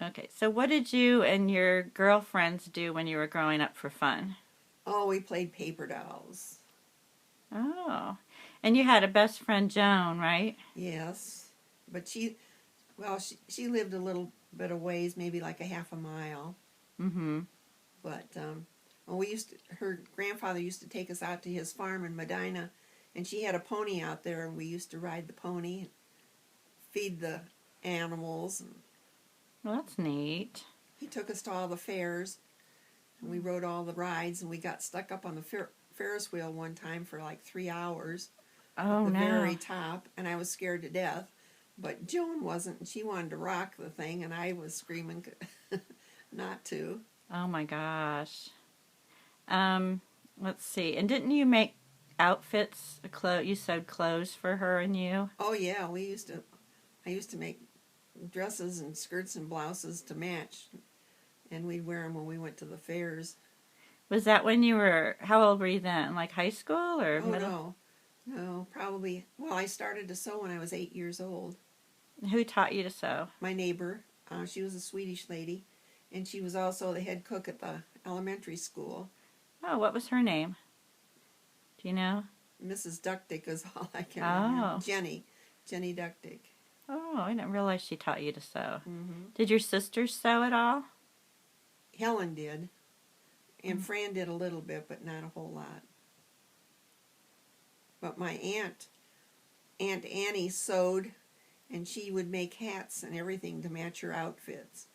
Okay, so what did you and your girlfriends do when you were growing up for fun? Oh, we played paper dolls. Oh, and you had a best friend, Joan, right? Yes. But she lived a little bit of ways, maybe like a half a mile. Mm-hmm. But well, her grandfather used to take us out to his farm in Medina, and she had a pony out there, and we used to ride the pony, feed the animals. And Well, that's neat. he took us to all the fairs, and we rode all the rides, and we got stuck up on the Ferris wheel one time for like 3 hours at Oh, the no. very top, and I was scared to death. But Joan wasn't, and she wanted to rock the thing, and I was screaming not to. Oh, my gosh. Um, let's see. And didn't you make outfits, you sewed clothes for her and you? Oh yeah, I used to make dresses and skirts and blouses to match, and we'd wear them when we went to the fairs. Was that when you were, how old were you then? Like high school or Oh middle? no, no, probably. Well, I started to sew when I was 8 years old. Who taught you to sew? My neighbor, she was a Swedish lady, and she was also the head cook at the elementary school. Oh, what was her name? Do you know? Mrs. Duckdick is all I can remember. Oh. Jenny Duckdick. Oh, I didn't realize she taught you to sew. Mm-hmm. Did your sisters sew at all? Helen did, and Mm. Fran did a little bit, but not a whole lot. But my Aunt Annie sewed, and she would make hats and everything to match her outfits.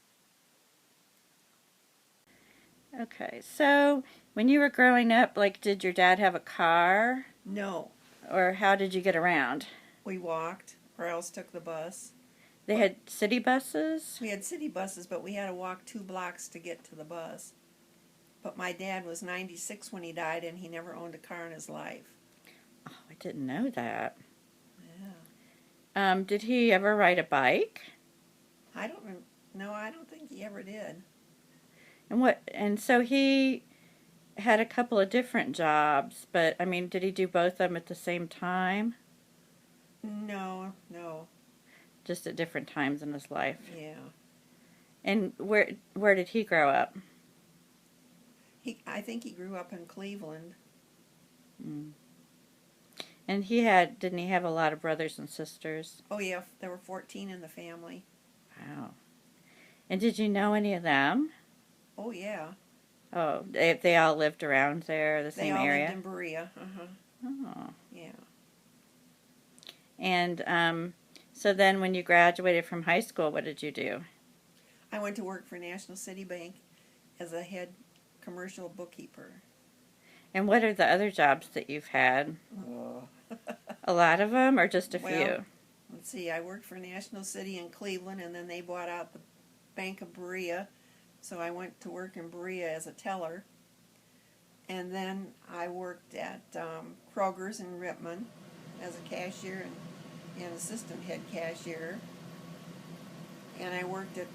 Okay, so when you were growing up, like, did your dad have a car? No, Or how did you get around? we walked or else took the bus. They But had city buses? we had city buses, but we had to walk 2 blocks to get to the bus. But my dad was 96 when he died, and he never owned a car in his life. Oh, I didn't know that. Yeah. Did he ever ride a bike? I don't no, I don't think he ever did. And so he had a couple of different jobs, but I mean, did he do both of them at the same time? No, no. Just at different times in his life. Yeah. And where did he grow up? I think he grew up in Cleveland. Mm. And didn't he have a lot of brothers and sisters? Oh yeah, there were 14 in the family. Wow. And did you know any of them? Oh yeah. Oh, they all lived around there, the They same all area? lived in Berea. Uh-huh. Oh. Yeah. And so then when you graduated from high school, what did you do? I went to work for National City Bank as a head commercial bookkeeper. And what are the other jobs that you've had? Oh. A lot of them or just a Well, few? let's see, I worked for National City in Cleveland, and then they bought out the Bank of Berea, so I went to work in Berea as a teller. And then I worked at Kroger's in Rittman as a cashier and assistant head cashier. And I worked at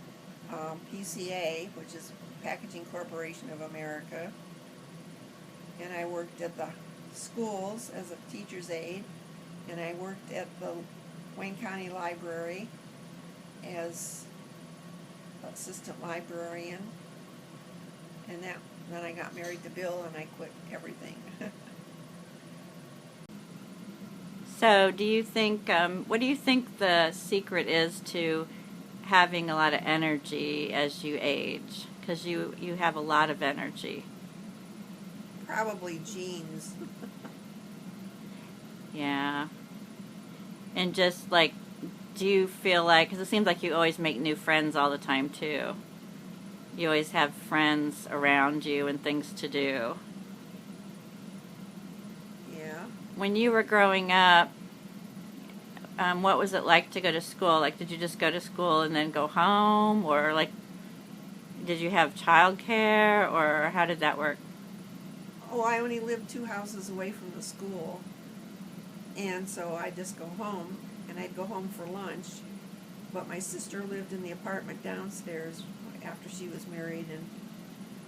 PCA, which is Packaging Corporation of America. And I worked at the schools as a teacher's aide. And I worked at the Wayne County Library as assistant librarian. And then I got married to Bill, and I quit everything. So do you think, what do you think the secret is to having a lot of energy as you age? Because you have a lot of energy. Probably genes. Yeah. And just like, do you feel like, because it seems like you always make new friends all the time too. You always have friends around you and things to do. Yeah. When you were growing up, what was it like to go to school? Like, did you just go to school and then go home? Or like, did you have childcare? Or how did that work? Oh, I only lived 2 houses away from the school. And so I'd just go home, and I'd go home for lunch. But my sister lived in the apartment downstairs after she was married, and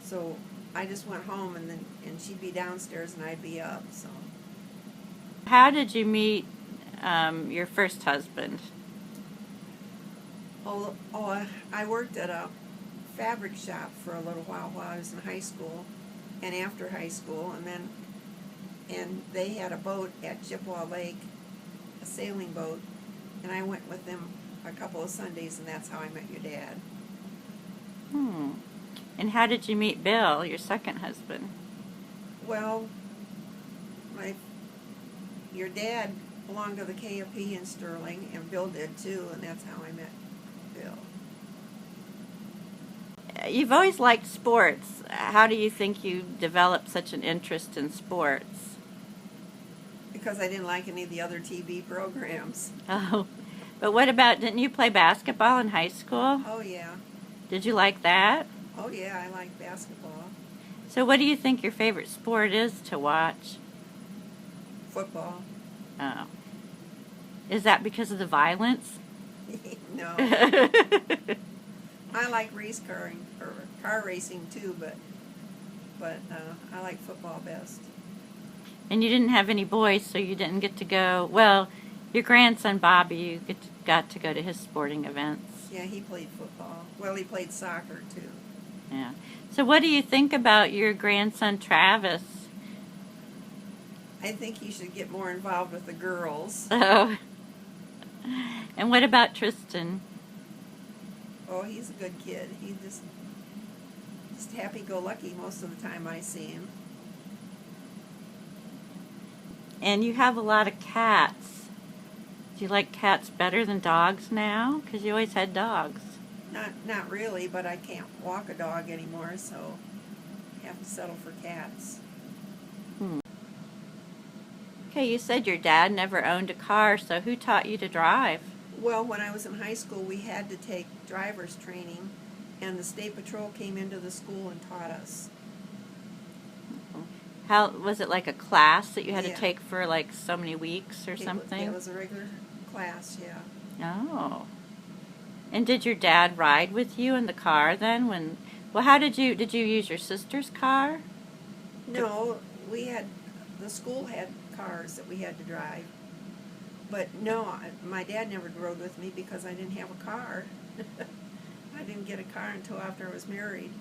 so I just went home, and she'd be downstairs and I'd be up. So How did you meet your first husband? I worked at a fabric shop for a little while I was in high school and after high school, and they had a boat at Chippewa Lake, a sailing boat, and I went with them a couple of Sundays, and that's how I met your dad. Hmm. And how did you meet Bill, your second husband? Well, my your dad belonged to the KFP in Sterling, and Bill did too, and that's how I met Bill. You've always liked sports. How do you think you developed such an interest in sports? Because I didn't like any of the other TV programs. Oh, but what about, didn't you play basketball in high school? Oh yeah. Did you like that? Oh yeah, I like basketball. So what do you think your favorite sport is to watch? Football. Oh. Is that because of the violence? No. I like race caring or car racing too, but I like football best. And you didn't have any boys, so you didn't get to go. Well, your grandson Bobby, you got to go to his sporting events. Yeah, he played football. Well, he played soccer too. Yeah. So what do you think about your grandson Travis? I think he should get more involved with the girls. Oh. And what about Tristan? Oh, he's a good kid. He's just happy-go-lucky most of the time I see him. And you have a lot of cats. Do you like cats better than dogs now? Because you always had dogs. Not really, but I can't walk a dog anymore, so I have to settle for cats. Okay, you said your dad never owned a car, so who taught you to drive? Well, when I was in high school, we had to take driver's training, and the State Patrol came into the school and taught us. How was it, like a class that you had to Yeah. take for like so many weeks or something? It was a regular class, yeah. Oh. And did your dad ride with you in the car then? Well, how did you use your sister's car? No, the school had cars that we had to drive. But no, my dad never rode with me because I didn't have a car. I didn't get a car until after I was married.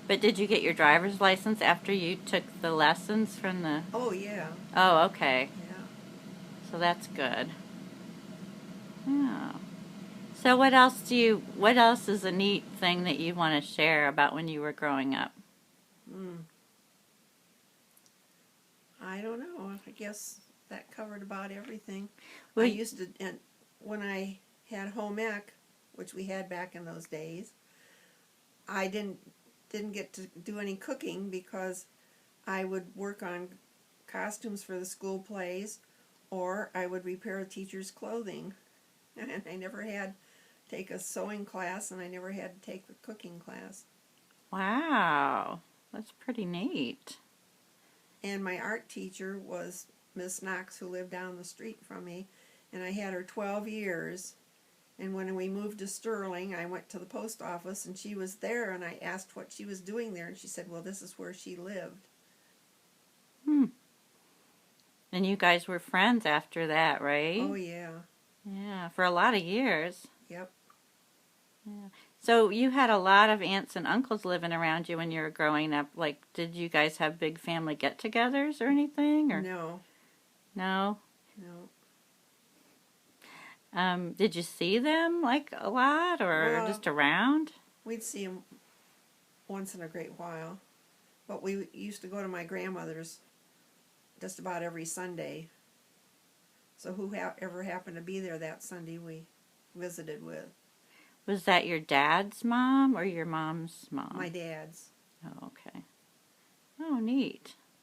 But did you get your driver's license after you took the lessons from the... Oh, yeah. Oh, okay. Yeah. So that's good. Yeah. So what else is a neat thing that you want to share about when you were growing up? I don't know. I guess that covered about everything. Well, I used to, and when I had home ec, which we had back in those days, I didn't get to do any cooking because I would work on costumes for the school plays, or I would repair a teacher's clothing. And I never had to take a sewing class, and I never had to take the cooking class. Wow. That's pretty neat. And my art teacher was Miss Knox, who lived down the street from me, and I had her 12 years. And when we moved to Sterling, I went to the post office, and she was there, and I asked what she was doing there, and she said, well, this is where she lived. And you guys were friends after that, right? Oh, yeah. Yeah, for a lot of years. Yep. Yeah. So you had a lot of aunts and uncles living around you when you were growing up. Like, did you guys have big family get-togethers or anything? Or No. no? No. Did you see them like a lot or Well, just around? we'd see them once in a great while. But we used to go to my grandmother's just about every Sunday. So whoever happened to be there that Sunday we visited with. Was that your dad's mom or your mom's mom? My dad's. Oh, okay. Oh, neat.